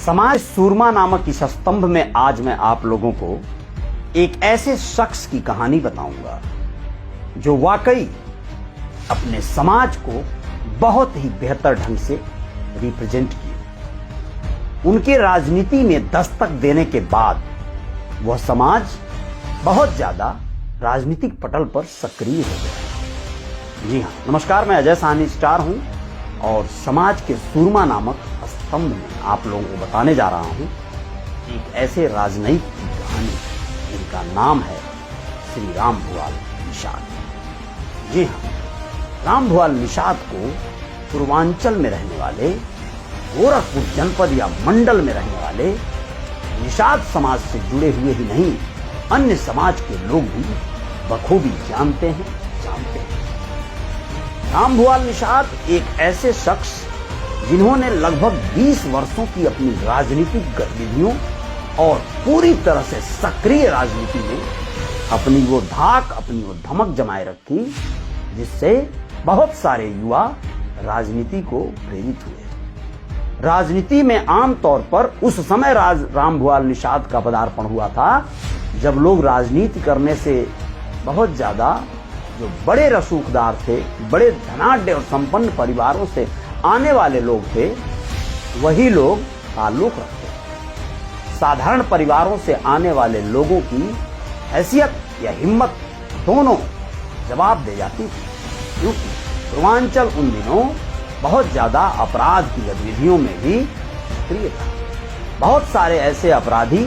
समाज सूरमा नामक इस स्तंभ में आज मैं आप लोगों को एक ऐसे शख्स की कहानी बताऊंगा जो वाकई अपने समाज को बहुत ही बेहतर ढंग से रिप्रेजेंट किए। उनके राजनीति में दस्तक देने के बाद वह समाज बहुत ज्यादा राजनीतिक पटल पर सक्रिय हो गया। जी हाँ, नमस्कार, मैं अजय साहनी स्टार हूं और समाज के सूरमा नामक स्तंभ में आप लोगों को बताने जा रहा हूं एक ऐसे राजनयिक की कहानी जिनका नाम है श्री राम भुआल निषाद। जी हाँ, राम भुआल निषाद को पूर्वांचल में रहने वाले, गोरखपुर जनपद या मंडल में रहने वाले निषाद समाज से जुड़े हुए ही नहीं, अन्य समाज के लोग भी बखूबी जानते हैं। राम भुआल निषाद एक ऐसे शख्स जिन्होंने लगभग 20 वर्षों की अपनी राजनीतिक गतिविधियों और पूरी तरह से सक्रिय राजनीति में अपनी वो धाक, अपनी वो धमक जमाए रखी, जिससे बहुत सारे युवा राजनीति को प्रेरित हुए। राजनीति में आमतौर पर उस समय राम भुआल निषाद का पदार्पण हुआ था जब लोग राजनीति करने से बहुत ज्यादा जो बड़े रसूखदार थे, बड़े धनाढ्य और संपन्न परिवारों से आने वाले लोग थे, वही लोग ताल्लुक रखते। साधारण परिवारों से आने वाले लोगों की हैसियत या हिम्मत दोनों जवाब दे जाती थी, क्योंकि पूर्वांचल उन दिनों बहुत ज्यादा अपराध की गतिविधियों में भी सक्रिय था। बहुत सारे ऐसे अपराधी,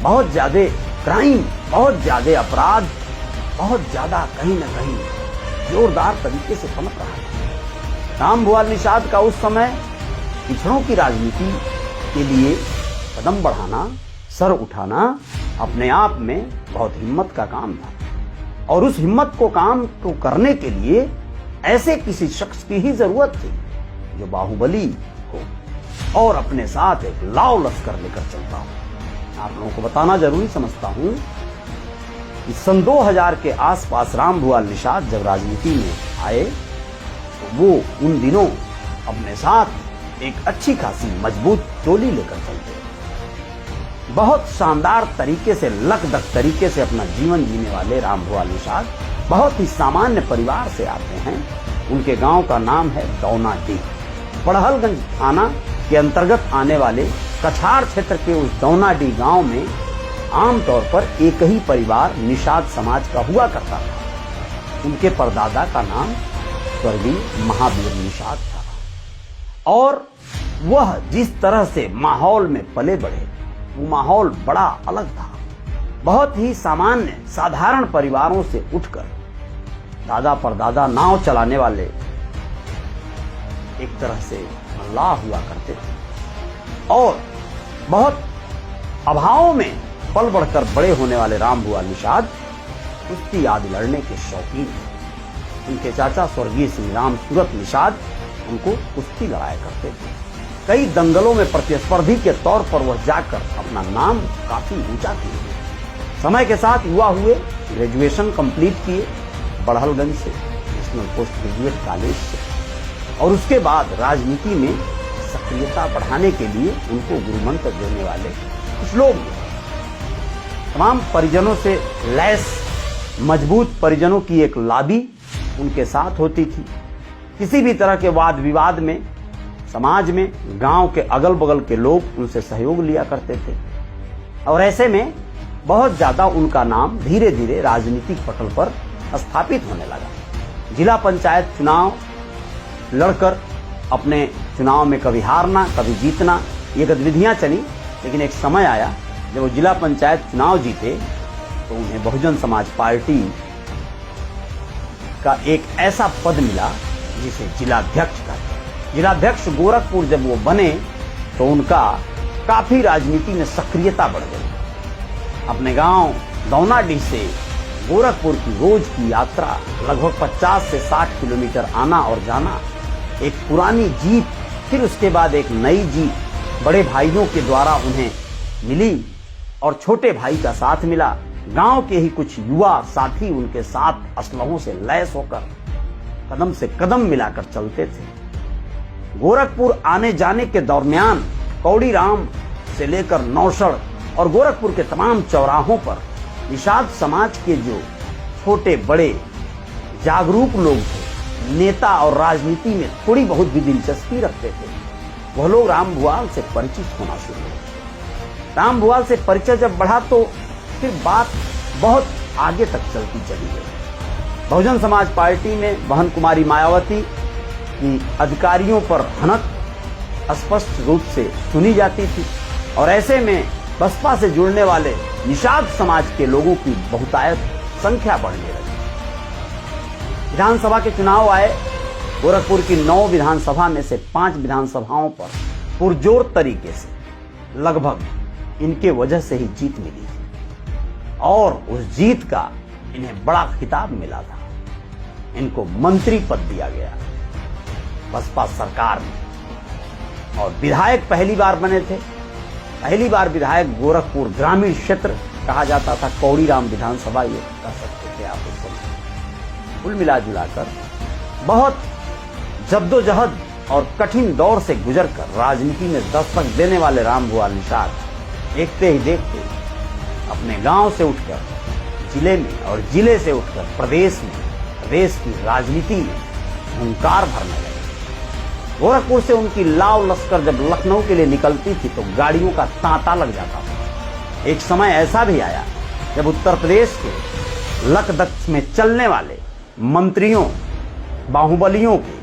बहुत ज्यादा क्राइम, बहुत ज्यादा अपराध, बहुत ज्यादा कहीं न कहीं जोरदार तरीके से पनप रहा था। राम भुआल निषाद का उस समय पिछड़ों की राजनीति के लिए कदम बढ़ाना, सर उठाना अपने आप में बहुत हिम्मत का काम था, और उस हिम्मत को काम को करने के लिए ऐसे किसी शख्स की ही जरूरत थी जो बाहुबली हो और अपने साथ एक लाव लश्कर लेकर चलता हो। आप लोगों को बताना जरूरी समझता हूं कि सन 2000 के आसपास राम भुआल निषाद जब राजनीति में आए तो वो उन दिनों अपने साथ एक अच्छी खासी मजबूत टोली लेकर चलते। बहुत शानदार तरीके से, लकदक तरीके से अपना जीवन जीने वाले राम भुआल निषाद बहुत ही सामान्य परिवार से आते हैं। उनके गांव का नाम है दौनाडीह। पड़हलगंज थाना के अंतर्गत आने वाले कछार क्षेत्र के उस दौनाडीह गांव में आमतौर पर एक ही परिवार निषाद समाज का हुआ करता था। उनके परदादा का नाम स्वर्गीय महावीर निषाद था, और वह जिस तरह से माहौल में पले बढ़े, वो माहौल बड़ा अलग था। बहुत ही सामान्य साधारण परिवारों से उठकर दादा परदादा नाव चलाने वाले एक तरह से मल्लाह हुआ करते थे, और बहुत अभाव में पल बढ़कर बड़े होने वाले राम भुआल निषाद कुश्ती आदि लड़ने के शौकीन थे। उनके चाचा स्वर्गीय श्री राम सूरत निषाद उनको कुश्ती लड़ाया करते थे। कई दंगलों में प्रतिस्पर्धी के तौर पर वह जाकर अपना नाम काफी ऊंचा किए। समय के साथ युवा हुए, ग्रेजुएशन कंप्लीट किए बड़हलगंज से, नेशनल पोस्ट ग्रेजुएट कॉलेज से, और उसके बाद राजनीति में सक्रियता बढ़ाने के लिए उनको गुरुमंत्र देने वाले कुछ लोग, तमाम परिजनों से लैस मजबूत परिजनों की एक लॉबी उनके साथ होती थी। किसी भी तरह के वाद विवाद में समाज में गांव के अगल बगल के लोग उनसे सहयोग लिया करते थे, और ऐसे में बहुत ज्यादा उनका नाम धीरे धीरे राजनीतिक पटल पर स्थापित होने लगा। जिला पंचायत चुनाव लड़कर अपने चुनाव में कभी हारना, कभी जीतना, ये गतिविधियां चली, लेकिन एक समय आया जब वो जिला पंचायत चुनाव जीते तो उन्हें बहुजन समाज पार्टी का एक ऐसा पद मिला जिसे जिलाध्यक्ष कहते हैं। जिलाध्यक्ष गोरखपुर जब वो बने तो उनका काफी राजनीति में सक्रियता बढ़ गई। अपने गांव दौनाडीह से गोरखपुर की रोज की यात्रा लगभग 50 से 60 किलोमीटर आना और जाना, एक पुरानी जीप, फिर उसके बाद एक नई जीप बड़े भाइयों के द्वारा उन्हें मिली और छोटे भाई का साथ मिला। गांव के ही कुछ युवा साथी उनके साथ असलहों से लैस होकर कदम से कदम मिलाकर चलते थे। गोरखपुर आने जाने के दरमियान कौड़ी राम से लेकर नौशड़ और गोरखपुर के तमाम चौराहों पर निषाद समाज के जो छोटे बड़े जागरूक लोग थे, नेता और राजनीति में थोड़ी बहुत भी दिलचस्पी रखते थे, वह लोग राम भुआल से परिचित होना शुरू हुए। राम भुआल से परिचय जब बढ़ा तो फिर बात बहुत आगे तक चलती चली गई। बहुजन समाज पार्टी में बहन कुमारी मायावती की अधिकारियों पर हनक स्पष्ट रूप से सुनी जाती थी और ऐसे में बसपा से जुड़ने वाले निषाद समाज के लोगों की बहुतायत संख्या बढ़ने लगी। विधानसभा के चुनाव आए। गोरखपुर की 9 विधानसभा में से 5 विधानसभाओं पर पुरजोर तरीके से लगभग इनके वजह से ही जीत मिली थी और उस जीत का इन्हें बड़ा खिताब मिला था। इनको मंत्री पद दिया गया बसपा सरकार में और विधायक पहली बार बने थे। पहली बार विधायक गोरखपुर ग्रामीण क्षेत्र कहा जाता था, कौड़ीराम विधानसभा ये कह सकते थे आप उसको। कुल मिला जुलाकर बहुत जद्दोजहद और कठिन दौर से गुजरकर राजनीति में दस्तक देने वाले राम भुआल निषाद देखते ही देखते अपने गांव से उठकर जिले में और जिले से उठकर प्रदेश में, प्रदेश की राजनीति में हुंकार भरने लगे। गोरखपुर से उनकी लाव लश्कर जब लखनऊ के लिए निकलती थी तो गाड़ियों का तांता लग जाता था। एक समय ऐसा भी आया जब उत्तर प्रदेश के लखदक्ष में चलने वाले मंत्रियों, बाहुबलियों के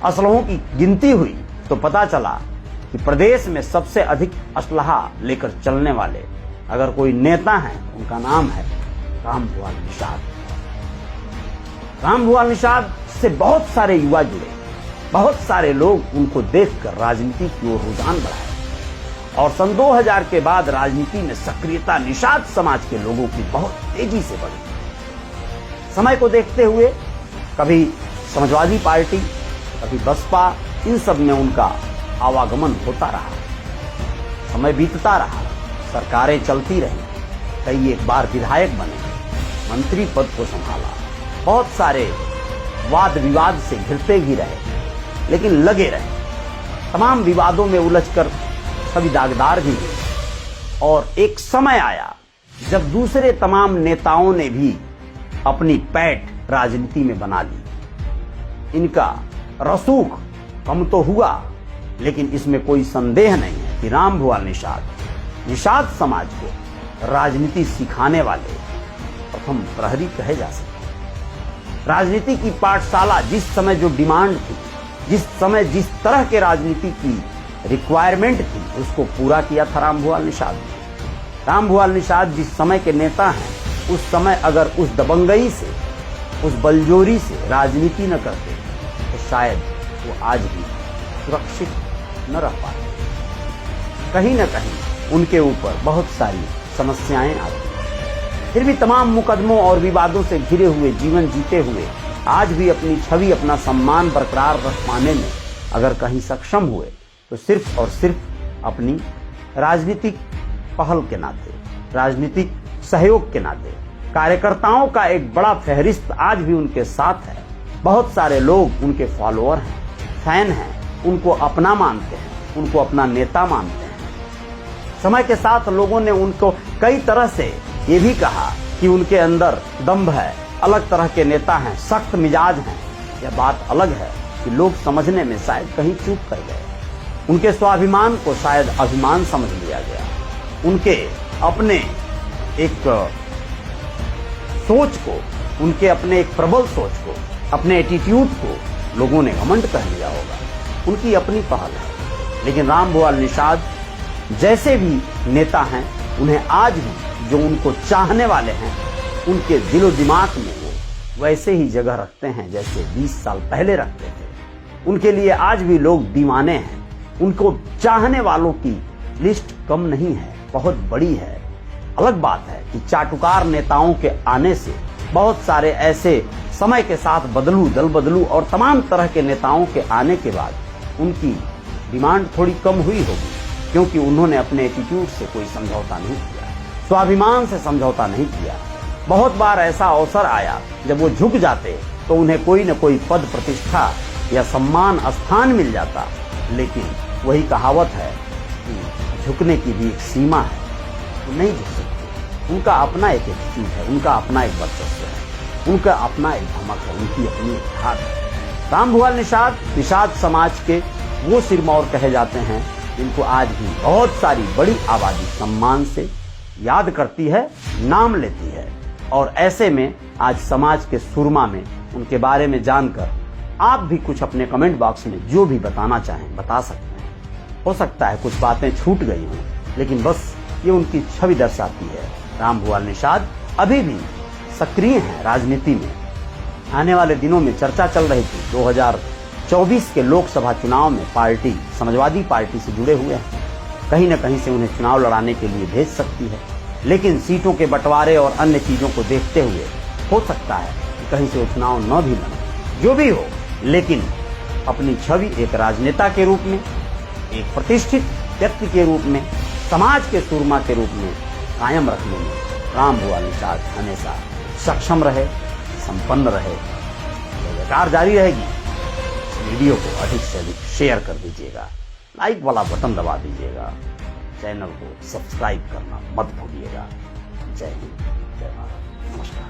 असलहों की गिनती हुई तो पता चला कि प्रदेश में सबसे अधिक असलहा लेकर चलने वाले अगर कोई नेता है उनका नाम है राम भुआल निषाद। राम भुआल निषाद से बहुत सारे युवा जुड़े, बहुत सारे लोग उनको देखकर राजनीति की ओर रुझान बढ़ाए और सन 2000 के बाद राजनीति में सक्रियता निषाद समाज के लोगों की बहुत तेजी से बढ़ी। समय को देखते हुए कभी समाजवादी पार्टी, कभी बसपा, इन सब में उनका आवागमन होता रहा। समय बीतता रहा, सरकारें चलती रही, कई एक बार विधायक बने, मंत्री पद को संभाला, बहुत सारे वाद विवाद से घिरते भी रहे लेकिन लगे रहे। तमाम विवादों में उलझकर सभी दागदार भी हुए और एक समय आया जब दूसरे तमाम नेताओं ने भी अपनी पैठ राजनीति में बना ली। इनका रसूख कम तो हुआ लेकिन इसमें कोई संदेह नहीं है कि राम भुआल निषाद समाज को राजनीति सिखाने वाले प्रथम प्रहरी कहे जा सकते। राजनीति की पाठशाला जिस समय जो डिमांड थी, जिस समय जिस तरह के राजनीति की रिक्वायरमेंट थी उसको पूरा किया था राम भुआल निषाद ने। राम भुआल निषाद जिस समय के नेता हैं उस समय अगर उस दबंगई से, उस बलजोरी से राजनीति न करते तो शायद वो आज भी सुरक्षित न रह पाते। कहीं न कहीं उनके ऊपर बहुत सारी समस्याएं आती, फिर भी तमाम मुकदमों और विवादों से घिरे हुए जीवन जीते हुए आज भी अपनी छवि, अपना सम्मान बरकरार रख पाने में अगर कहीं सक्षम हुए तो सिर्फ और सिर्फ अपनी राजनीतिक पहल के नाते, राजनीतिक सहयोग के नाते। कार्यकर्ताओं का एक बड़ा फहरिस्त आज भी उनके साथ है। बहुत सारे लोग उनके फॉलोअर हैं, फैन हैं, उनको अपना मानते हैं, उनको अपना नेता मानते हैं। समय के साथ लोगों ने उनको कई तरह से ये भी कहा कि उनके अंदर दम्भ है, अलग तरह के नेता हैं, सख्त मिजाज हैं। यह बात अलग है कि लोग समझने में शायद कहीं चूक कर गए। उनके स्वाभिमान को शायद अभिमान समझ लिया गया। उनके अपने एक सोच को, उनके अपने एक प्रबल सोच को, अपने एटीट्यूड को लोगों ने घमंड कर लिया होगा। उनकी अपनी पहल है। लेकिन राम भुआल निषाद जैसे भी नेता हैं, उन्हें आज भी जो उनको चाहने वाले हैं उनके दिलो दिमाग में वो वैसे ही जगह रखते हैं जैसे 20 साल पहले रखते थे। उनके लिए आज भी लोग दीवाने हैं। उनको चाहने वालों की लिस्ट कम नहीं है, बहुत बड़ी है। अलग बात है कि चाटुकार नेताओं के आने से बहुत सारे ऐसे समय के साथ बदलू, दल बदलू और तमाम तरह के नेताओं के आने के बाद उनकी डिमांड थोड़ी कम हुई होगी, क्योंकि उन्होंने अपने एटीट्यूड से कोई समझौता नहीं किया, स्वाभिमान से समझौता नहीं किया। बहुत बार ऐसा अवसर आया जब वो झुक जाते तो उन्हें कोई न कोई पद, प्रतिष्ठा या सम्मान, स्थान मिल जाता। लेकिन वही कहावत है कि झुकने की भी एक सीमा है, वो नहीं झुक सकते। उनका अपना एक एटीट्यूड है, उनका अपना एक वर्चस्व है, उनका अपना एक धमक है, उनकी अपनी एक धाक है। रामभुआल निषाद समाज के वो सिरमौर कहे जाते हैं जिनको आज भी बहुत सारी बड़ी आबादी सम्मान से याद करती है, नाम लेती है। और ऐसे में आज समाज के सुरमा में उनके बारे में जानकर आप भी कुछ अपने कमेंट बॉक्स में जो भी बताना चाहें बता सकते हैं। हो सकता है कुछ बातें छूट गई हों, लेकिन बस ये उनकी छवि दर्शाती है। रामभुआल निषाद अभी भी सक्रिय हैं राजनीति में। आने वाले दिनों में चर्चा चल रही थी 2024 के लोकसभा चुनाव में पार्टी समाजवादी पार्टी से जुड़े हुए हैं, कहीं न कहीं से उन्हें चुनाव लड़ाने के लिए भेज सकती है। लेकिन सीटों के बंटवारे और अन्य चीजों को देखते हुए हो सकता है कि कहीं से वो चुनाव न भी लड़े। जो भी हो, लेकिन अपनी छवि एक राजनेता के रूप में, एक प्रतिष्ठित व्यक्ति के रूप में, समाज के सुरमा के रूप में कायम रखने में रामभुआल निषाद हमेशा सक्षम रहे, संपन्न रहे। जयकार जारी रहेगी। इस वीडियो को अधिक से अधिक शेयर कर दीजिएगा, लाइक वाला बटन दबा दीजिएगा, चैनल को सब्सक्राइब करना मत भूलिएगा। जय हिंद, जय भारत, नमस्कार।